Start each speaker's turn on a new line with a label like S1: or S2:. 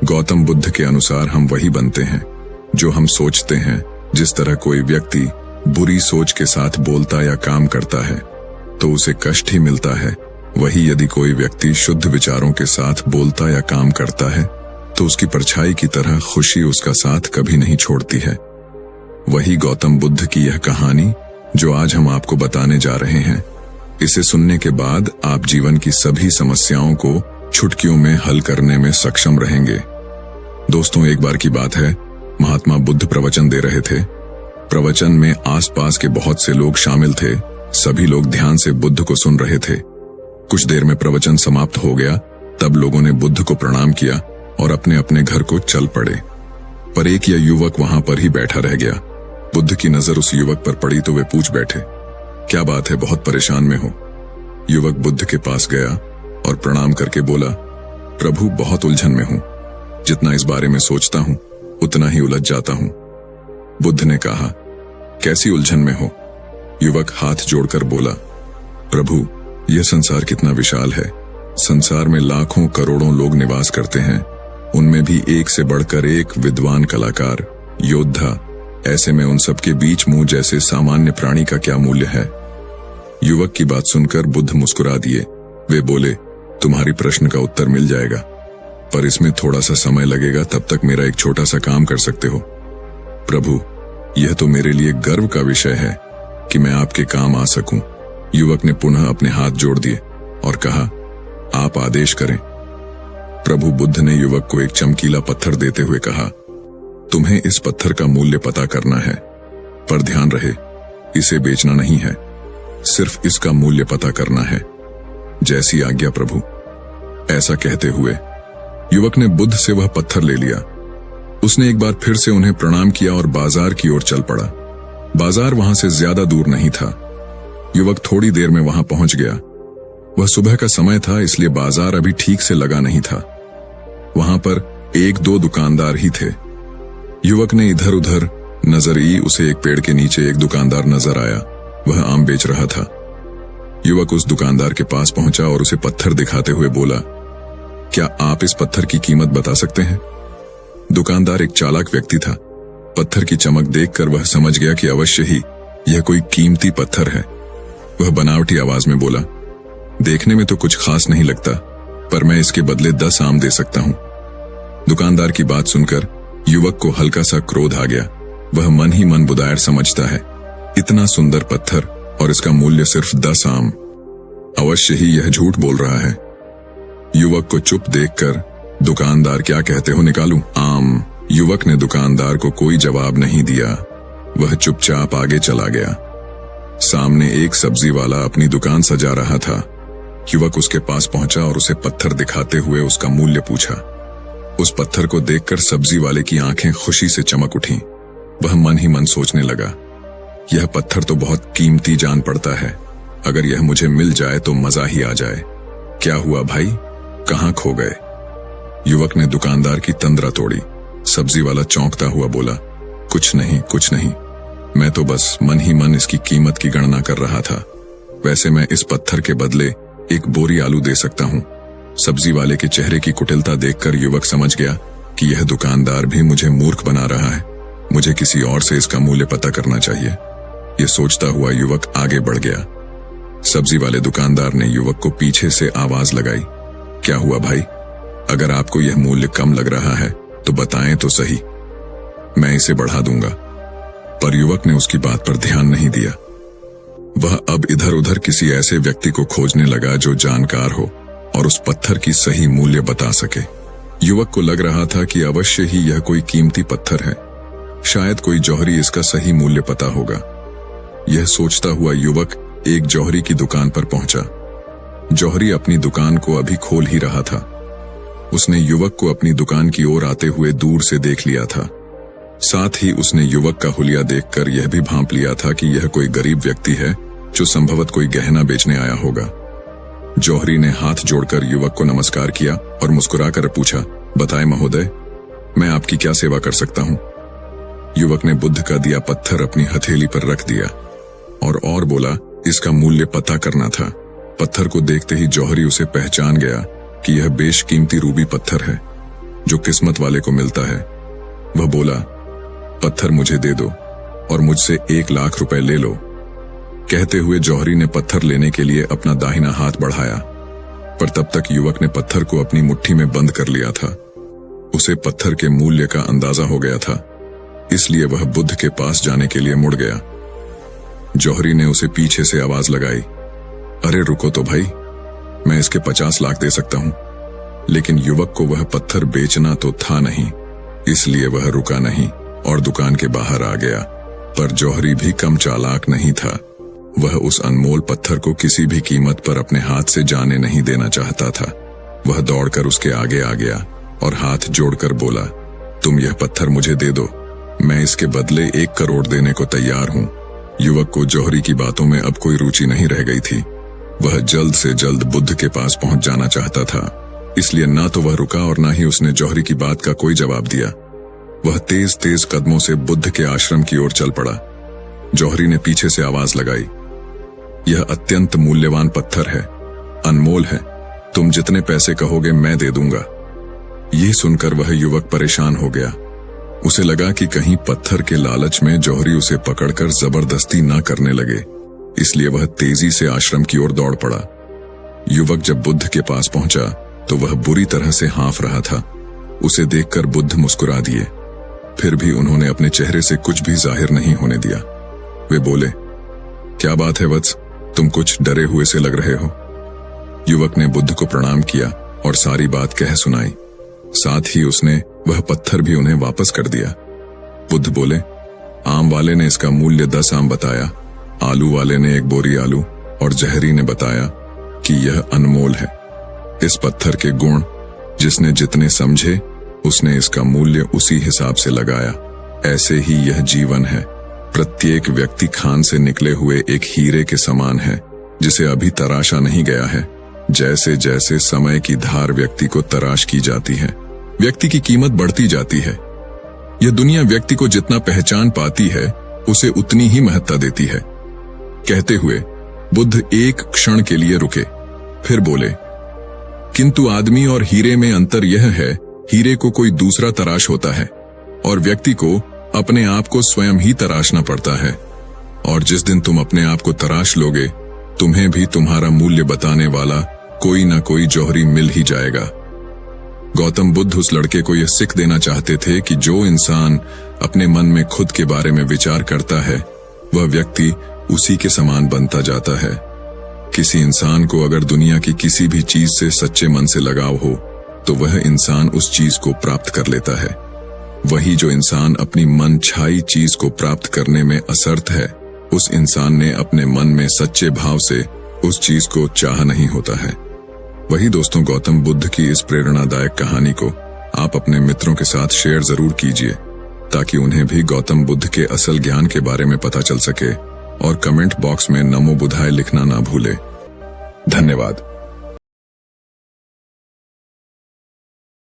S1: गौतम बुद्ध के अनुसार हम वही बनते हैं जो हम सोचते हैं। जिस तरह कोई व्यक्ति बुरी सोच के साथ बोलता या काम करता है तो उसे कष्ट ही मिलता है, वही यदि कोई व्यक्ति शुद्ध विचारों के साथ बोलता या काम करता है तो उसकी परछाई की तरह खुशी उसका साथ कभी नहीं छोड़ती है। वही गौतम बुद्ध की यह कहानी जो आज हम आपको बताने जा रहे हैं। इसे सुनने के बाद आप जीवन की सभी समस्याओं को चुटकियों में हल करने में सक्षम रहेंगे। दोस्तों, एक बार की बात है, महात्मा बुद्ध प्रवचन दे रहे थे। प्रवचन में आसपास के बहुत से लोग शामिल थे। सभी लोग ध्यान से बुद्ध को सुन रहे थे। कुछ देर में प्रवचन समाप्त हो गया। तब लोगों ने बुद्ध को प्रणाम किया और अपने अपने घर को चल पड़े। पर एक यह युवक वहां पर ही बैठा रह गया। बुद्ध की नजर उस युवक पर पड़ी तो वे पूछ बैठे, क्या बात है, बहुत परेशान में हो? युवक बुद्ध के पास गया और प्रणाम करके बोला, प्रभु, बहुत उलझन में हूं। जितना इस बारे में सोचता हूं उतना ही उलझ जाता हूं। बुद्ध ने कहा, कैसी उलझन में हो? युवक हाथ जोड़कर बोला, प्रभु, यह संसार कितना विशाल है। संसार में लाखों करोड़ों लोग निवास करते हैं, उनमें भी एक से बढ़कर एक विद्वान कलाकार, योद्धा। ऐसे में उन सबके बीच मुंह जैसे सामान्य प्राणी का क्या मूल्य है? युवक की बात सुनकर बुद्ध मुस्कुरा दिए। वे बोले, तुम्हारी प्रश्न का उत्तर मिल जाएगा, पर इसमें थोड़ा सा समय लगेगा। तब तक मेरा एक छोटा सा काम कर सकते हो? प्रभु, यह तो मेरे लिए गर्व का विषय है कि मैं आपके काम आ सकूं। युवक ने पुनः अपने हाथ जोड़ दिए और कहा, आप आदेश करें। प्रभु बुद्ध ने युवक को एक चमकीला पत्थर देते हुए कहा, तुम्हें इस पत्थर का मूल्य पता करना है, पर ध्यान रहे, इसे बेचना नहीं है, सिर्फ इसका मूल्य पता करना है। जैसी आज्ञा प्रभु। ऐसा कहते हुए युवक ने बुद्ध से वह पत्थर ले लिया। उसने एक बार फिर से उन्हें प्रणाम किया और बाजार की ओर चल पड़ा। बाजार वहां से ज्यादा दूर नहीं था। युवक थोड़ी देर में वहां पहुंच गया। वह सुबह का समय था, इसलिए बाजार अभी ठीक से लगा नहीं था। वहां पर एक दो दुकानदार ही थे। युवक ने इधर उधर नजर ई। उसे एक पेड़ के नीचे एक दुकानदार नजर आया। वह आम बेच रहा था। युवक उस दुकानदार के पास पहुंचा और उसे पत्थर दिखाते हुए बोला, क्या आप इस पत्थर की कीमत बता सकते हैं? दुकानदार एक चालाक व्यक्ति था। पत्थर की चमक देखकर वह समझ गया कि अवश्य ही यह कोई कीमती पत्थर है। वह बनावटी आवाज में बोला, देखने में तो कुछ खास नहीं लगता, पर मैं इसके बदले 10 आम दे सकता हूं। दुकानदार की बात सुनकर युवक को हल्का सा क्रोध आ गया। वह मन ही मन बुदायर समझता है, इतना सुंदर पत्थर और इसका मूल्य सिर्फ 10 आम। अवश्य ही यह झूठ बोल रहा है। युवक को चुप देखकर दुकानदार, क्या कहते हो, निकालूं आम? युवक ने दुकानदार को कोई जवाब नहीं दिया। वह चुपचाप आगे चला गया। सामने एक सब्जी वाला अपनी दुकान सजा रहा था। युवक उसके पास पहुंचा और उसे पत्थर दिखाते हुए उसका मूल्य पूछा। उस पत्थर को देखकर सब्जी वाले की आंखें खुशी से चमक उठीं। वह मन ही मन सोचने लगा, यह पत्थर तो बहुत कीमती जान पड़ता है। अगर यह मुझे मिल जाए तो मजा ही आ जाए। क्या हुआ भाई, कहां खो गए? युवक ने दुकानदार की तंद्रा तोड़ी। सब्जी वाला चौंकता हुआ बोला, कुछ नहीं, कुछ नहीं, मैं तो बस मन ही मन इसकी कीमत की गणना कर रहा था। वैसे मैं इस पत्थर के बदले एक बोरी आलू दे सकता हूं। सब्जी वाले के चेहरे की कुटिलता देखकर युवक समझ गया कि यह दुकानदार भी मुझे मूर्ख बना रहा है। मुझे किसी और से इसका मूल्य पता करना चाहिए। यह सोचता हुआ युवक आगे बढ़ गया। सब्जी वाले दुकानदार ने युवक को पीछे से आवाज लगाई, क्या हुआ भाई, अगर आपको यह मूल्य कम लग रहा है तो बताएं तो सही, मैं इसे बढ़ा दूंगा। पर युवक ने उसकी बात पर ध्यान नहीं दिया। वह अब इधर उधर किसी ऐसे व्यक्ति को खोजने लगा जो जानकार हो और उस पत्थर की सही मूल्य बता सके। युवक को लग रहा था कि अवश्य ही यह कोई कीमती पत्थर है, शायद कोई जौहरी इसका सही मूल्य पता होगा। यह सोचता हुआ युवक एक जौहरी की दुकान पर पहुंचा। जौहरी अपनी दुकान को अभी खोल ही रहा था। उसने युवक को अपनी दुकान की ओर आते हुए दूर से देख लिया था। साथ ही उसने युवक का हुलिया देखकर यह भी भांप लिया था कि यह कोई गरीब व्यक्ति है जो संभवत कोई गहना बेचने आया होगा। जौहरी ने हाथ जोड़कर युवक को नमस्कार किया और मुस्कुराकर पूछा, बताएं महोदय, मैं आपकी क्या सेवा कर सकता हूं? युवक ने बुद्ध का दिया पत्थर अपनी हथेली पर रख दिया और बोला, इसका मूल्य पता करना था। पत्थर को देखते ही जौहरी उसे पहचान गया कि यह बेशकीमती रूबी पत्थर है। जो किस्मत वाले को मिलता है। वह बोला, पत्थर मुझे दे दो और मुझसे 1 लाख रुपए ले लो। कहते हुए जौहरी ने पत्थर लेने के लिए अपना दाहिना हाथ बढ़ाया, पर तब तक युवक ने पत्थर को अपनी मुट्ठी में बंद कर लिया था। उसे पत्थर के मूल्य का अंदाजा हो गया था, इसलिए वह बुद्ध के पास जाने के लिए मुड़ गया। जौहरी ने उसे पीछे से आवाज लगाई, अरे रुको तो भाई, मैं इसके 50 लाख दे सकता हूं। लेकिन युवक को वह पत्थर बेचना तो था नहीं, इसलिए वह रुका नहीं और दुकान के बाहर आ गया। पर जौहरी भी कम चालाक नहीं था। वह उस अनमोल पत्थर को किसी भी कीमत पर अपने हाथ से जाने नहीं देना चाहता था। वह दौड़कर उसके आगे आ गया और हाथ जोड़कर बोला, तुम यह पत्थर मुझे दे दो, मैं इसके बदले 1 करोड़ देने को तैयार हूं। युवक को जौहरी की बातों में अब कोई रुचि नहीं रह गई थी। वह जल्द से जल्द बुद्ध के पास पहुंच जाना चाहता था, इसलिए ना तो वह रुका और ना ही उसने जौहरी की बात का कोई जवाब दिया। वह तेज तेज कदमों से बुद्ध के आश्रम की ओर चल पड़ा। जौहरी ने पीछे से आवाज लगाई, यह अत्यंत मूल्यवान पत्थर है, अनमोल है, तुम जितने पैसे कहोगे मैं दे दूंगा। यह सुनकर वह युवक परेशान हो गया। उसे लगा कि कहीं पत्थर के लालच में जौहरी उसे पकड़कर जबरदस्ती न करने लगे, इसलिए वह तेजी से आश्रम की ओर दौड़ पड़ा। युवक जब बुद्ध के पास पहुंचा तो वह बुरी तरह से हाँफ रहा था। उसे देखकर बुद्ध मुस्कुरा दिए, फिर भी उन्होंने अपने चेहरे से कुछ भी जाहिर नहीं होने दिया। वे बोले, क्या बात है वत्स, तुम कुछ डरे हुए से लग रहे हो। युवक ने बुद्ध को प्रणाम किया और सारी बात कह सुनाई। साथ ही उसने वह पत्थर भी उन्हें वापस कर दिया। बुद्ध बोले, आम वाले ने इसका मूल्य 10 आम बताया, आलू वाले ने 1 बोरी आलू और जहरी ने बताया कि यह अनमोल है। इस पत्थर के गुण जिसने जितने समझे उसने इसका मूल्य उसी हिसाब से लगाया। ऐसे ही यह जीवन है। प्रत्येक व्यक्ति खान से निकले हुए एक हीरे के समान है, जिसे अभी तराशा नहीं गया है। जैसे जैसे समय की धार व्यक्ति को तराश की जाती है, व्यक्ति की कीमत बढ़ती जाती है। यह दुनिया व्यक्ति को जितना पहचान पाती है उसे उतनी ही महत्ता देती है। कहते हुए बुद्ध एक क्षण के लिए रुके, फिर बोले, किंतु आदमी और हीरे में अंतर यह है, हीरे को कोई दूसरा तराश होता है और व्यक्ति को अपने आप को स्वयं ही तराशना पड़ता है। और जिस दिन तुम अपने आप को तराश लोगे, तुम्हें भी तुम्हारा मूल्य बताने वाला कोई ना कोई जौहरी मिल ही जाएगा। गौतम बुद्ध उस लड़के को यह सिख देना चाहते थे कि जो इंसान अपने मन में खुद के बारे में विचार करता है, वह व्यक्ति उसी के समान बनता जाता है। किसी इंसान को अगर दुनिया की किसी भी चीज से सच्चे मन से लगाव हो, तो वह इंसान उस चीज को प्राप्त कर लेता है। वही जो इंसान अपनी मन छाई चीज को प्राप्त करने में असमर्थ है, उस इंसान ने अपने मन में सच्चे भाव से उस चीज को चाहा नहीं होता है। वही दोस्तों, गौतम बुद्ध की इस प्रेरणादायक कहानी को आप अपने मित्रों के साथ शेयर जरूर कीजिए, ताकि उन्हें भी गौतम बुद्ध के असल ज्ञान के बारे में पता चल सके। और कमेंट बॉक्स में नमो बुद्धाय लिखना ना भूले। धन्यवाद।